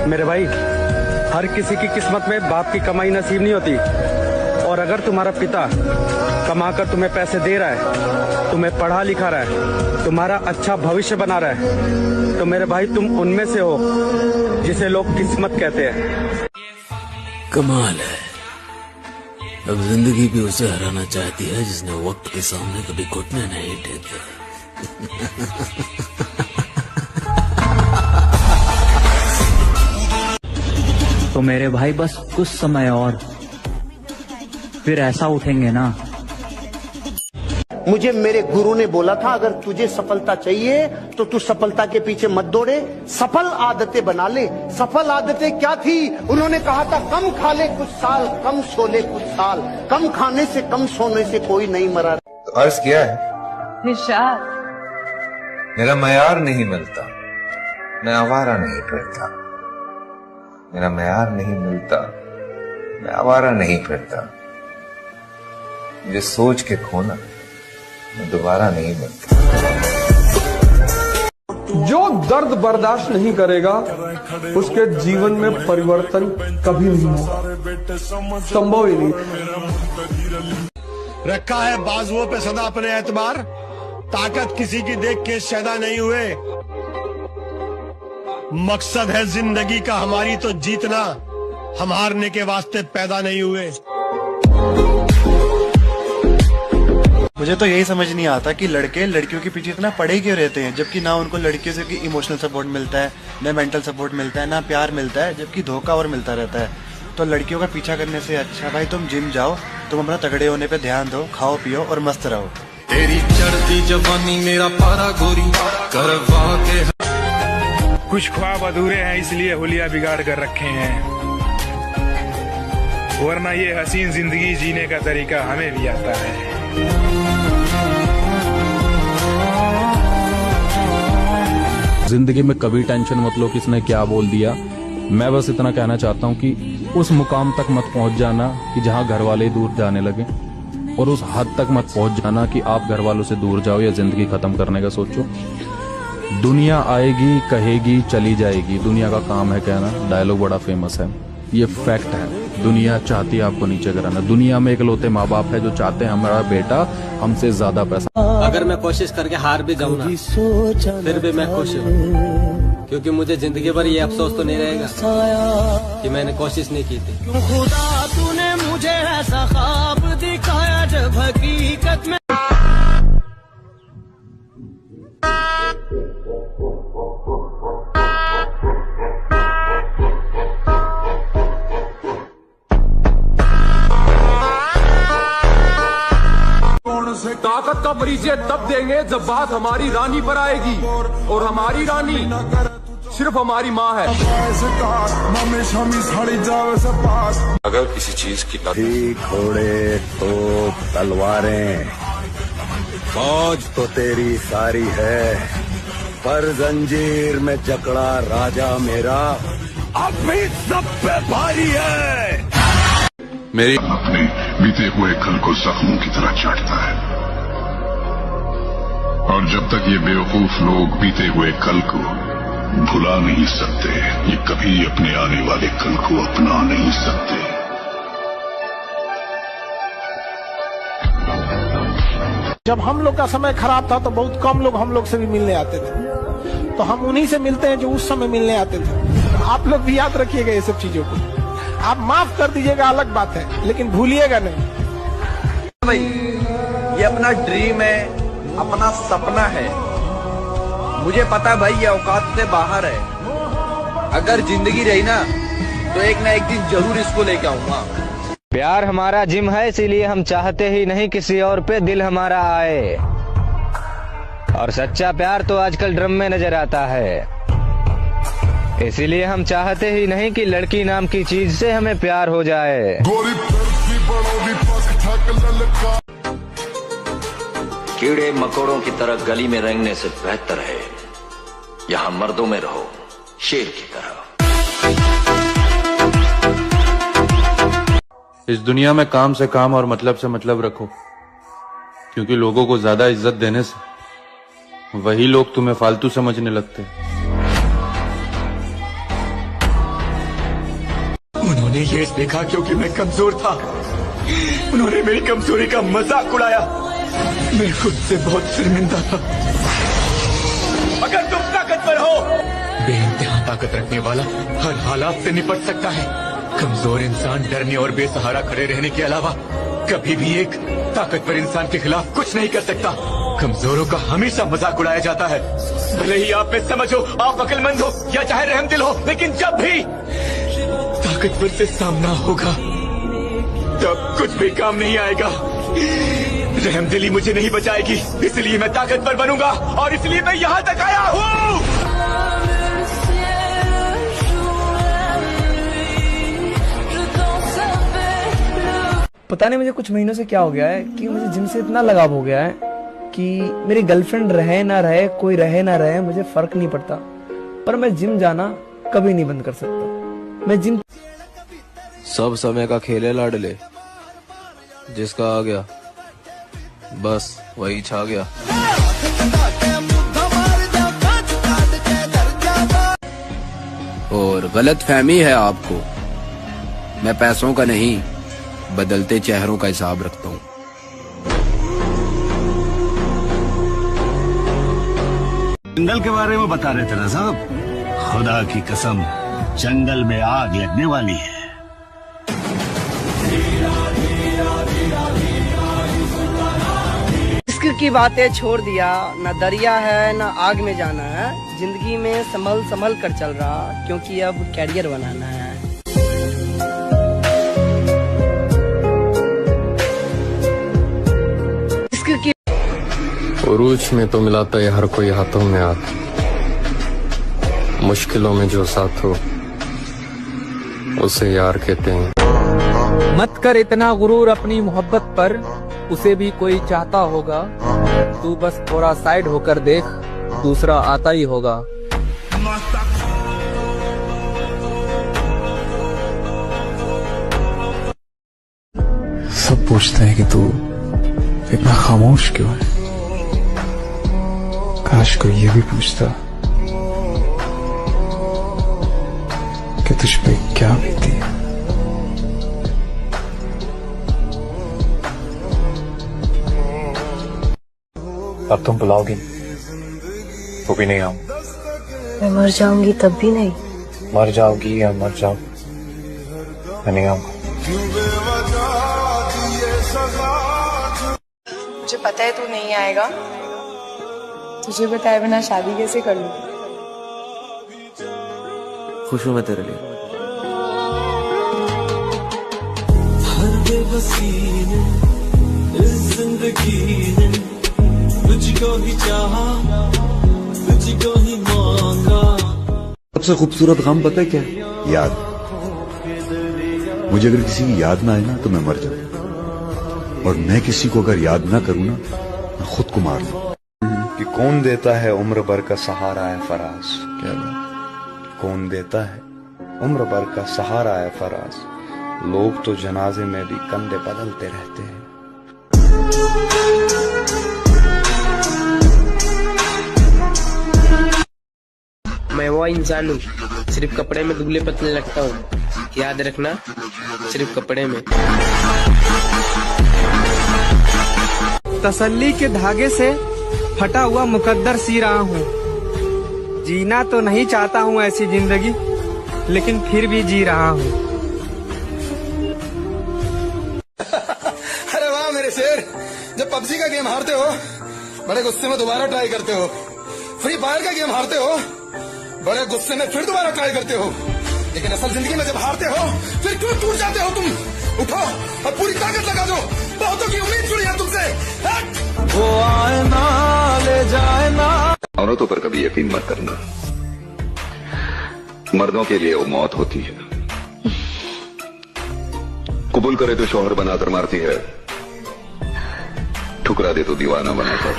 मेरे भाई, हर किसी की किस्मत में बाप की कमाई नसीब नहीं होती। और अगर तुम्हारा पिता कमाकर तुम्हें पैसे दे रहा है, तुम्हें पढ़ा लिखा रहा है, तुम्हारा अच्छा भविष्य बना रहा है, तो मेरे भाई तुम उनमें से हो जिसे लोग किस्मत कहते हैं। कमाल है, अब जिंदगी भी उसे हराना चाहती है जिसने वक्त के सामने कभी घुटने नहीं टेके। तो मेरे भाई बस कुछ समय और, फिर ऐसा उठेंगे ना। मुझे मेरे गुरु ने बोला था, अगर तुझे सफलता चाहिए तो तू सफलता के पीछे मत दौड़े, सफल आदतें बना ले। सफल आदतें क्या थी? उन्होंने कहा था कम खा ले कुछ साल, कम सो ले कुछ साल, कम खाने से कम सोने से कोई नहीं मरा। तो अर्ज किया है निशाद, मेरा मयार नहीं मिलता, मैं आवारा नहीं फिरता। मेरा मयार नहीं मिलता, मैं आवारा नहीं फिरता। मुझे सोच के खोना, मैं दोबारा नहीं मिलता। जो दर्द बर्दाश्त नहीं करेगा उसके जीवन में परिवर्तन कभी नहीं होगा, संभव ही नहीं। रखा है बाजुओं पे सदा अपने एतबार, ताकत किसी की देख के शैदा नहीं हुए। मकसद है जिंदगी का हमारी तो जीतना, हम हारने के वास्ते पैदा नहीं हुए। मुझे तो यही समझ नहीं आता कि लड़के लड़कियों के पीछे इतना पड़े क्यों रहते हैं, जबकि ना उनको लड़कियों से इमोशनल सपोर्ट मिलता है, ना मेंटल सपोर्ट मिलता है, ना प्यार मिलता है, जबकि धोखा और मिलता रहता है। तो लड़कियों का पीछा करने से अच्छा भाई तुम जिम जाओ, तुम अपना तगड़े होने पे ध्यान दो, खाओ पियो और मस्त रहो। तेरी चढ़ती जवानी मेरा पारा गोरी करवा के। कुछ ख्वाब अधूरे हैं इसलिए हुलिया बिगाड़ कर रखे हैं, वरना ये हसीन जिंदगी जीने का तरीका हमें भी आता है। जिंदगी में कभी टेंशन मत लो किसने क्या बोल दिया। मैं बस इतना कहना चाहता हूँ कि उस मुकाम तक मत पहुँच जाना कि जहाँ घर वाले दूर जाने लगे, और उस हद तक मत पहुँच जाना कि आप घर वालों से दूर जाओ या जिंदगी खत्म करने का सोचो। दुनिया आएगी, कहेगी, चली जाएगी। दुनिया का काम है कहना, डायलॉग बड़ा फेमस है, ये फैक्ट है। दुनिया चाहती है आपको नीचे कराना। दुनिया में इकलौते माँ बाप है जो चाहते हैं हमारा बेटा हमसे ज्यादा पैसा। अगर मैं कोशिश करके हार भी जाऊँ ना, फिर भी मैं खुश हूँ, क्योंकि मुझे जिंदगी भर ये अफसोस तो नहीं रहेगा कि मैंने कोशिश नहीं की थी। खुदा तूने मुझे ऐसा ख्वाब दिखाया जब हकीकत में। ताकत का परिचय तब देंगे जब बात हमारी रानी पर आएगी, और हमारी रानी सिर्फ हमारी माँ है। अगर किसी चीज की घोड़े तो तलवारें, फौज तो तेरी सारी है, पर जंजीर में जकड़ा राजा मेरा अब भी सब पे भारी है। मेरी अपने बीते हुए कल को जख्मों की तरह चाटता है, और जब तक ये बेवकूफ लोग बीते हुए कल को भुला नहीं सकते, ये कभी अपने आने वाले कल को अपना नहीं सकते। जब हम लोग का समय खराब था तो बहुत कम लोग हम लोग से भी मिलने आते थे, तो हम उन्हीं से मिलते हैं जो उस समय मिलने आते थे। आप लोग भी याद रखिएगा ये सब चीजों को। आप माफ कर दीजिएगा अलग बात है, लेकिन भूलिएगा नहीं। भाई ये अपना ड्रीम है, अपना सपना है। मुझे पता है भाई ये औकात से बाहर है। अगर जिंदगी रही ना तो एक ना एक दिन जरूर इसको लेके आऊंगा। प्यार हमारा जिम है, इसीलिए हम चाहते ही नहीं किसी और पे दिल हमारा आए, और सच्चा प्यार तो आजकल ड्रम में नजर आता है। इसीलिए हम चाहते ही नहीं कि लड़की नाम की चीज से हमें प्यार हो जाए। कीड़े मकोड़ों की तरह गली में रेंगने से बेहतर है यहाँ मर्दों में रहो शेर की तरह। इस दुनिया में काम से काम और मतलब से मतलब रखो, क्योंकि लोगों को ज्यादा इज्जत देने से वही लोग तुम्हें फालतू समझने लगते हैं। मैंने ये देखा क्योंकि मैं कमजोर था। उन्होंने मेरी कमजोरी का मजाक उड़ाया। मैं खुद से बहुत शर्मिंदा था। अगर तुम ताकतवर हो, बेइंतहा ताकत रखने वाला हर हालात से निपट सकता है। कमजोर इंसान डरने और बेसहारा खड़े रहने के अलावा कभी भी एक ताकतवर इंसान के खिलाफ कुछ नहीं कर सकता। कमजोरों का हमेशा मजाक उड़ाया जाता है। भले ही आप में समझ हो, आप अक्लमंद हो या चाहे रहमदिल हो, लेकिन जब भी ताकतवर से सामना होगा तब कुछ भी काम नहीं आएगा। रहमदिली मुझे नहीं बचाएगी, इसलिए मैं ताकतवर बनूंगा और इसलिए मैं यहाँ तक आया हूँ। पता नहीं मुझे कुछ महीनों से क्या हो गया है कि मुझे जिम से इतना लगाव हो गया है कि मेरी गर्लफ्रेंड रहे ना रहे, कोई रहे ना रहे, मुझे फर्क नहीं पड़ता, पर मैं जिम जाना कभी नहीं बंद कर सकता। मैं जिम सब समय का खेल है लाडले, जिसका आ गया बस वही छा गया। और गलत फहमी है आपको, मैं पैसों का नहीं बदलते चेहरों का हिसाब रखता हूँ। जंगल के बारे में बता रहे थे ना साहब, खुदा की कसम जंगल में आग लगने वाली है। इश्क की बातें छोड़ दिया, न दरिया है न आग में जाना है, जिंदगी में संभल संभल कर चल रहा, क्योंकि अब कैरियर बनाना है। उरूज में तो मिलाता है हर कोई हाथों में हाथ, मुश्किलों में जो साथ हो उसे यार कहते हैं। मत कर इतना गुरूर अपनी मोहब्बत पर, उसे भी कोई चाहता होगा। तू बस थोड़ा साइड होकर देख, दूसरा आता ही होगा। सब पूछते हैं कि तू इतना खामोश क्यों है। काश कोई ये भी पूछता कि तुझ पे क्या बीती है। अब तुम बुलाओगी तो भी नहीं आऊं। मैं मर जाऊंगी तब भी नहीं। मर जाओगी या मर जाओ, मैं नहीं आऊंगा। मुझे पता है तू नहीं आएगा, तुझे बताए बिना शादी कैसे कर लूं। खुश हूं मैं तेरे लिए। हर बेबसी ने इस जिंदगी ने तुझको ही चाहा, तुझको ही मांगा। सबसे खूबसूरत गम पता है क्या? याद। मुझे अगर किसी की याद ना आए ना तो मैं मर जाऊं, और मैं किसी को अगर याद ना करूं ना, मैं खुद को मार लूं। कि कौन देता है उम्र भर का सहारा है फराज। क्या कौन देता है उम्र भर का सहारा है फराज। लोग तो जनाजे में भी कंधे बदलते रहते हैं। मैं वो इंसान हूँ, सिर्फ कपड़े में दुबले पतले लगता हूँ, याद रखना, सिर्फ कपड़े में। तसल्ली के धागे से फटा हुआ मुकद्दर सी रहा हूँ। जीना तो नहीं चाहता हूँ ऐसी जिंदगी, लेकिन फिर भी जी रहा हूँ। अरे वाह मेरे शेर, जब पबजी का गेम हारते हो बड़े गुस्से में दोबारा ट्राई करते हो, फ्री फायर का गेम हारते हो बड़े गुस्से में फिर दोबारा ट्राई करते हो, लेकिन असल जिंदगी में जब हारते हो फिर क्यों टूट जाते हो तुम? उठो और पूरी ताकत लगा दो, बहुतों की उम्मीद जुड़ी है तुमसे। वो आए ना ले जाए ना। औरतों पर कभी यकीन मत करना, मर्दों के लिए वो मौत होती है। कबूल करे तो शौहर बनाकर मारती है, ठुकरा दे तो दीवाना बनाकर।